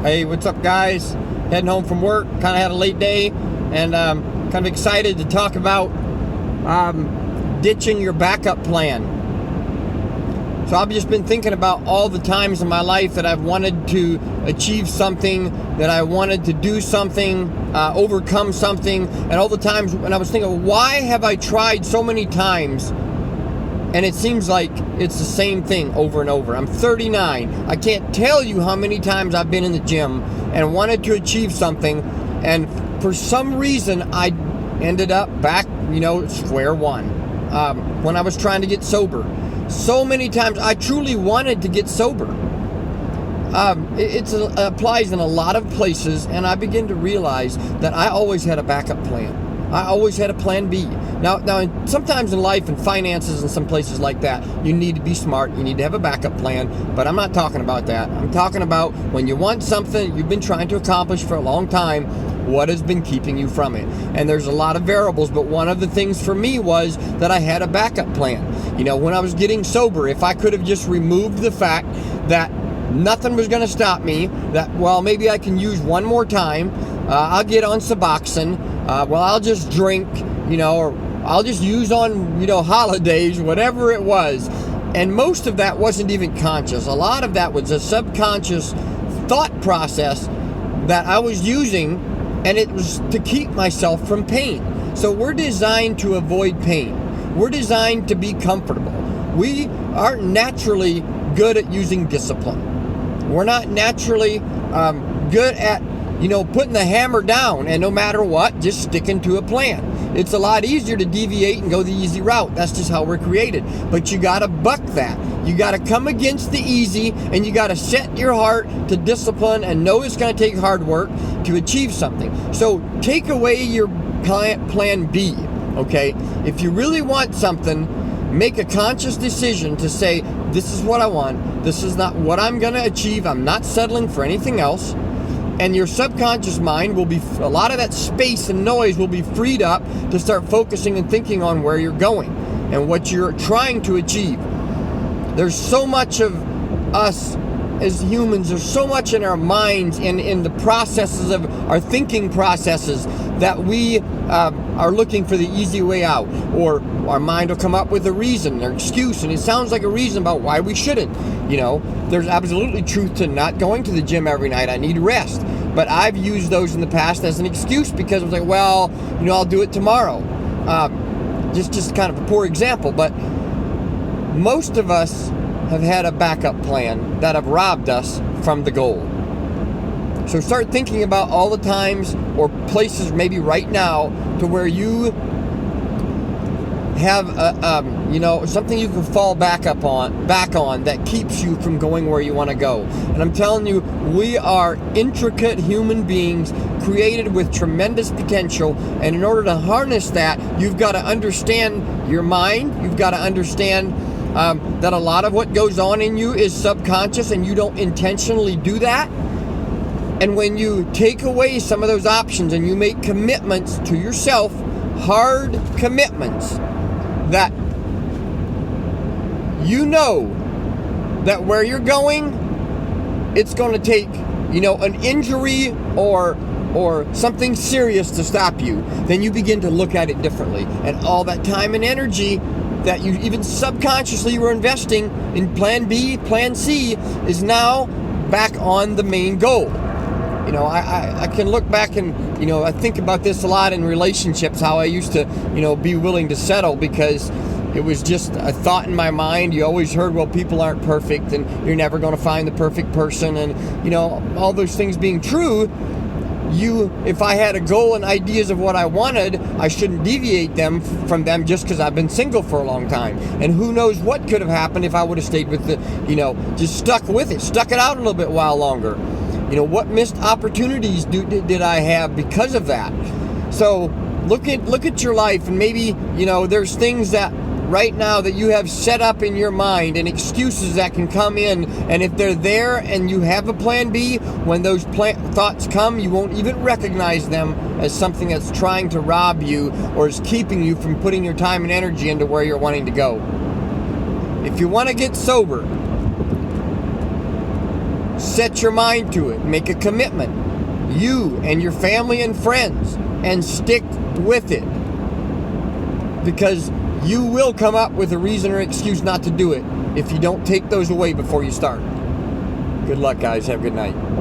Hey, what's up, guys? Heading home from work. Kind of had a late day, and kind of excited to talk about ditching your backup plan. So I've just been thinking about all the times in my life that I've wanted to achieve something, that I wanted to do something, overcome something, and all the times when I was thinking, why have I tried so many times? And it seems like it's the same thing over and over. I'm 39. I can't tell you how many times I've been in the gym and wanted to achieve something, and for some reason I ended up back, square one. When I was trying to get sober, so many times I truly wanted to get sober. It applies in a lot of places, and I begin to realize that I always had a backup plan. I always had a plan B. Now, sometimes in life and finances and some places like that, you need to be smart. You need to have a backup plan. But I'm not talking about that. I'm talking about when you want something you've been trying to accomplish for a long time, what has been keeping you from it? And there's a lot of variables, but one of the things for me was that I had a backup plan. When I was getting sober, if I could have just removed the fact that nothing was going to stop me, that, maybe I can use one more time, I'll get on Suboxone, I'll just drink, or I'll just use on, holidays, whatever it was. And most of that wasn't even conscious. A lot of that was a subconscious thought process that I was using, and it was to keep myself from pain. So we're designed to avoid pain. We're designed to be comfortable. We aren't naturally good at using discipline. We're not naturally good at putting the hammer down and no matter what, just sticking to a plan. It's a lot easier to deviate and go the easy route. That's just how we're created. But you got to buck that. You got to come against the easy, and you got to set your heart to discipline and know it's going to take hard work to achieve something. So take away your plan B, okay? If you really want something, make a conscious decision to say, this is what I want. This is not what I'm going to achieve. I'm not settling for anything else. And your subconscious mind will be, a lot of that space and noise will be freed up to start focusing and thinking on where you're going and what you're trying to achieve. There's so much of us as humans, there's so much in our minds and in the processes of our thinking processes that we are looking for the easy way out, or our mind will come up with a reason or excuse, and it sounds like a reason about why we shouldn't. There's absolutely truth to not going to the gym every night. I need rest. But I've used those in the past as an excuse because I was like, I'll do it tomorrow. Just kind of a poor example, but most of us have had a backup plan that have robbed us from the goal. So start thinking about all the times or places maybe right now to where you have something you can fall back on that keeps you from going where you want to go. And I'm telling you, we are intricate human beings created with tremendous potential, and in order to harness that, you've got to understand your mind. You've got to understand that a lot of what goes on in you is subconscious, and you don't intentionally do that. And when you take away some of those options and you make commitments to yourself, hard commitments, that that where you're going, it's going to take, an injury or something serious to stop you, then you begin to look at it differently. And all that time and energy that you even subconsciously were investing in plan B, plan C, is now back on the main goal. I can look back and, I think about this a lot in relationships, how I used to, be willing to settle because it was just a thought in my mind. You always heard, people aren't perfect and you're never going to find the perfect person. And, all those things being true, if I had a goal and ideas of what I wanted, I shouldn't deviate from them just because I've been single for a long time. And who knows what could have happened if I would have stayed with just stuck it out a little bit while longer. What missed opportunities did I have because of that? So look at your life, and maybe, there's things that right now that you have set up in your mind and excuses that can come in, and if they're there and you have a plan B, when those thoughts come, you won't even recognize them as something that's trying to rob you or is keeping you from putting your time and energy into where you're wanting to go. If you want to get sober, Set your mind to it. Make a commitment. You and your family and friends. And stick with it. Because you will come up with a reason or excuse not to do it if you don't take those away before you start. Good luck, guys. Have a good night.